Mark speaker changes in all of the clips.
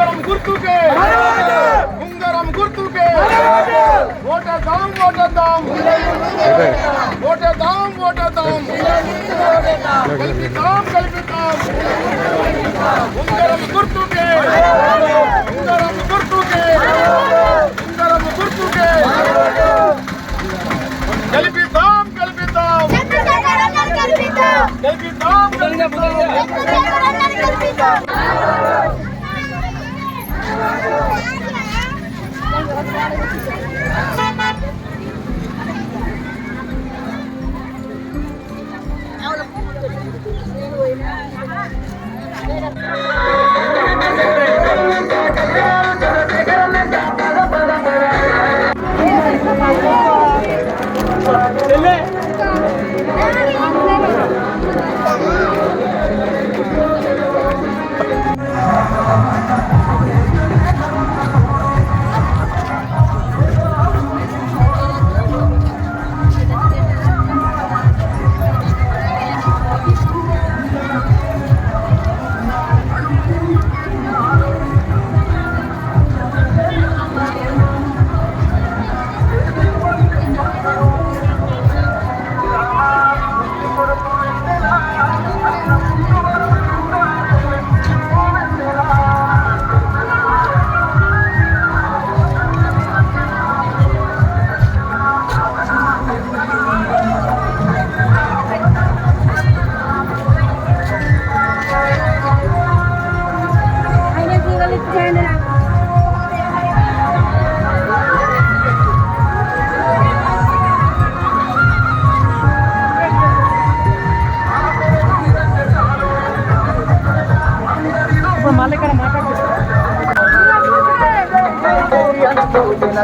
Speaker 1: ఉంగరం గుర్తుకే ఉంగరం గుర్తుకే ఓటేద్దాం ఓటేద్దాం ఓటేద్దాం ఓటేద్దాం కల్పిద్దాం కల్పిద్దాం ఉంగరం గుర్తుకే ఉంగరం గుర్తుకే ఉంగరం గుర్తుకే కల్పిద్దాం కల్పిద్దాం కల్పిద్దాం కల్పిద్దాం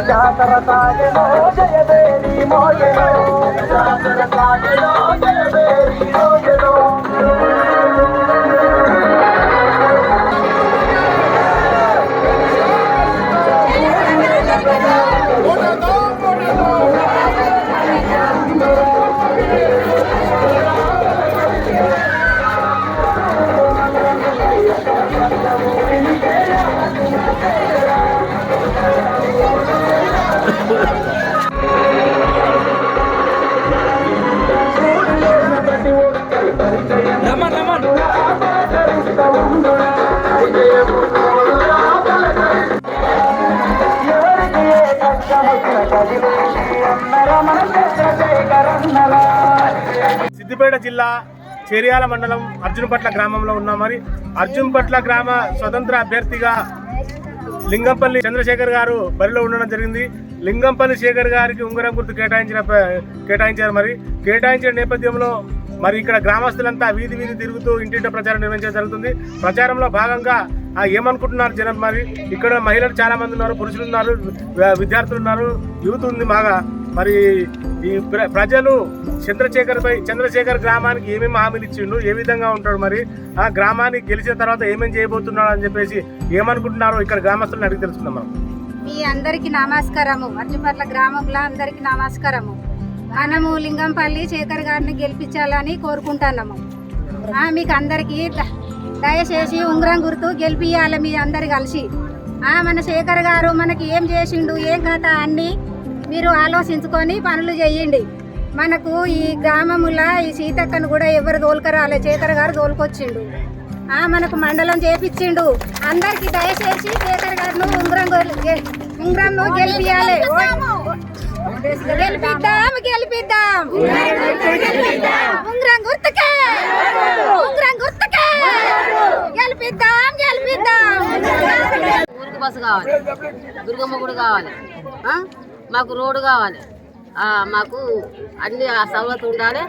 Speaker 1: జాతర సాగెనో జయదేవి మోగెనో జాతర సాగెనో జయదేవి మోగెనో
Speaker 2: సిద్దిపేట జిల్లా చేర్యాల మండలం అర్జున్పట్ల గ్రామంలో ఉన్నాం. మరి అర్జున్పట్ల గ్రామ స్వతంత్ర అభ్యర్థిగా లింగంపల్లి చంద్రశేఖర్ గారు బరిలో ఉండడం జరిగింది. లింగంపల్లి శేఖర్ గారికి ఉంగరం గుర్తు కేటాయించారు. మరి కేటాయించిన నేపథ్యంలో మరి ఇక్కడ గ్రామస్తులంతా వీధి తిరుగుతూ ఇంటింట ప్రచారం నిర్వహించడం జరుగుతుంది. ప్రచారంలో భాగంగా ఏమనుకుంటున్నారు జనం? మరి ఇక్కడ మహిళలు చాలా మంది ఉన్నారు, పురుషులు ఉన్నారు, విద్యార్థులు ఉన్నారు, యూత్ ఉంది బాగా. మరి ఈ ప్రజలు చంద్రశేఖర్ గ్రామానికి ఏమేమి హామీలు ఇచ్చిండు, ఏ విధంగా ఉంటాడు, మరి ఆ గ్రామానికి గెలిచిన తర్వాత ఏమేమి చేయబోతున్నాడు అని చెప్పేసి ఏమనుకుంటున్నారో ఇక్కడ గ్రామస్తులను అడిగి తెలుసుకుందాం. మనం
Speaker 3: మీ అందరికి నమస్కారము. అర్జున్పట్ల గ్రామంలో అందరికి నమస్కారము. మనము లింగంపల్లి శేఖర్ గారిని గెలిపించాలని కోరుకుంటున్నాము. మీకు అందరికీ దయచేసి ఉంగరం గుర్తు గెలిపియాలి. మీ అందరు కలిసి మన శేఖర్ గారు మనకి ఏం చేసిండు, ఏం కథ అన్ని మీరు ఆలోచించుకొని పనులు చేయండి. మనకు ఈ గ్రామముల ఈ సీతక్కను కూడా ఎవరు తోలుకరాలే, శేఖర్ గారు తోలుకొచ్చిండు. మనకు మండలం చేపించిండు. అందరికి దయచేసి శేఖర్ గారు ఉంగరంను గెలిపియాలి. గెలిపిద్దాం ఉంగరం గుర్తుకే గెలిపిద్దాం.
Speaker 4: ఊరికి బస్సు కావాలి, దుర్గమ్మ గుడి కావాలి, మాకు రోడ్డు కావాలి, మాకు అన్ని సవలతు ఉండాలి.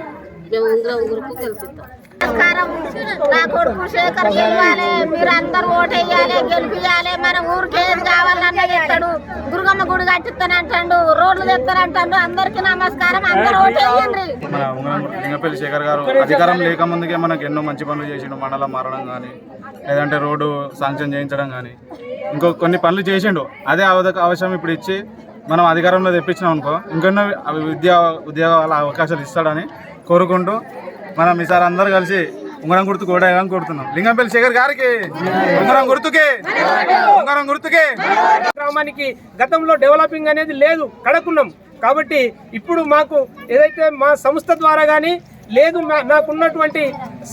Speaker 4: మేము ఉంగరం గురుకు గెలిపిద్దాం.
Speaker 3: నా కొడుకు శేఖర్ గెలవాలి, మీరు అందరు ఓటేయాలి, గెలిపియాలి. మన ఊరికి ఏది కావాలన్నా చెప్తాడు. దుర్గమ్మ గుడి కట్టిస్తానంటాడు, రోడ్లు తెస్తానంటాడు. అందరికి నమస్కారం, అందరు ఓటేయండి.
Speaker 5: మన లింగంపల్లి శేఖర్ గారు అధికారం లేకముందుకే మనకు ఎన్నో మంచి పనులు చేసిండు. మండలం మారడం కానీ, లేదంటే రోడ్డు శాంక్షన్ చేయించడం కానీ, ఇంకో కొన్ని పనులు చేసిండు. అదే అవకాశం ఇప్పుడు ఇచ్చి మనం అధికారంలో తెప్పించినాం అనుకో, ఇంకొన్నో ఉద్యోగాల అవకాశాలు ఇస్తాడని కోరుకుంటూ మనం ఈసారి అందరూ కలిసి ఉంగరం గుర్తు కోటేయాలని కోరుతున్నాం. లింగంపల్లి శేఖర్ గారికి ఉంగరం గుర్తుకే, ఉంగరం గుర్తుకే.
Speaker 2: గ్రామానికి గతంలో డెవలపింగ్ అనేది లేదు, కడకున్నాం. కాబట్టి ఇప్పుడు మాకు ఏదైతే మా సంస్థ ద్వారా కానీ లేదు నాకున్నటువంటి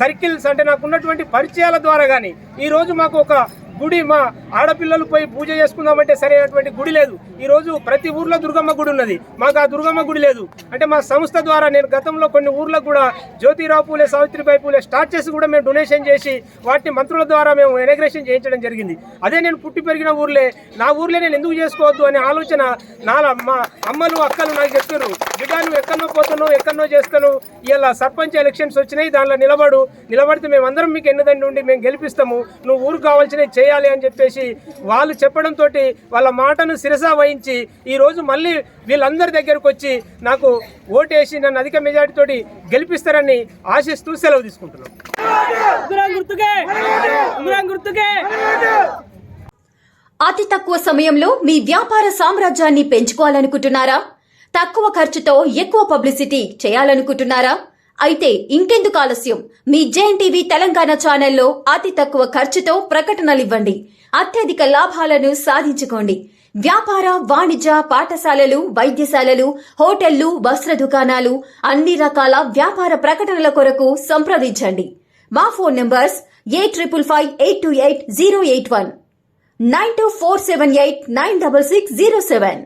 Speaker 2: సర్కిల్స్ అంటే నాకున్నటువంటి పరిచయాల ద్వారా కానీ ఈరోజు మాకు ఒక గుడి, మా ఆడపిల్లలు పోయి పూజ చేసుకుందామంటే సరైనటువంటి గుడి లేదు. ఈరోజు ప్రతి ఊర్లో దుర్గమ్మ గుడి ఉన్నది, మాకు ఆ దుర్గమ్మ గుడి లేదు. అంటే మా సంస్థ ద్వారా నేను గతంలో కొన్ని ఊర్లకు కూడా జ్యోతిరావు పూలే, సావిత్రిబాయి పూలే స్టార్ట్ చేసి కూడా మేము డొనేషన్ చేసి వాటిని మంత్రుల ద్వారా మేము ఇనాగ్రేషన్ చేయించడం జరిగింది. అదే నేను పుట్టి పెరిగిన ఊర్లే, నా ఊర్లే నేను ఎందుకు చేసుకోవద్దు అనే ఆలోచన మా అమ్మలు అక్కలు నాకు చెప్పారు. బిడ్డ నువ్వు ఎక్కడో పోతున్నావు, ఎక్కడో చేస్తాను, ఇలా సర్పంచ్ ఎలక్షన్స్ వచ్చినాయి, దానిలో నిలబడితే మేమందరం మీకు ఎన్నదండి ఉండి మేము గెలిపిస్తాము, నువ్వు ఊరికి కావాల్సినవి చేయాలి అని చెప్పేసి వాళ్ళు చెప్పడంతో వాళ్ళ మాటను శిరసా వహించి ఈరోజు మళ్ళీ వీళ్ళందరి దగ్గరకు వచ్చి నాకు ఓటేసి నన్ను అధిక మెజార్టీతోటి గెలిపిస్తారని ఆశిస్తూ సెలవు తీసుకుంటున్నాం.
Speaker 6: అతి తక్కువ సమయంలో మీ వ్యాపార సామ్రాజ్యాన్ని పెంచుకోవాలనుకుంటున్నారా? తక్కువ ఖర్చుతో ఎక్కువ పబ్లిసిటీ చేయాలనుకుంటున్నారా? అయితే ఇంకెందుకు ఆలస్యం? మీ జేఎన్టీవీ తెలంగాణ ఛానల్లో అతి తక్కువ ఖర్చుతో ప్రకటనలివ్వండి, అత్యధిక లాభాలను సాధించుకోండి. వ్యాపార, వాణిజ్య, పాఠశాలలు, వైద్యశాలలు, హోటళ్లు, వస్త్ర దుకాణాలు, అన్ని రకాల వ్యాపార ప్రకటనల కొరకు సంప్రదించండి. మా ఫోన్ నంబర్స్ 8558288081, 9247896607.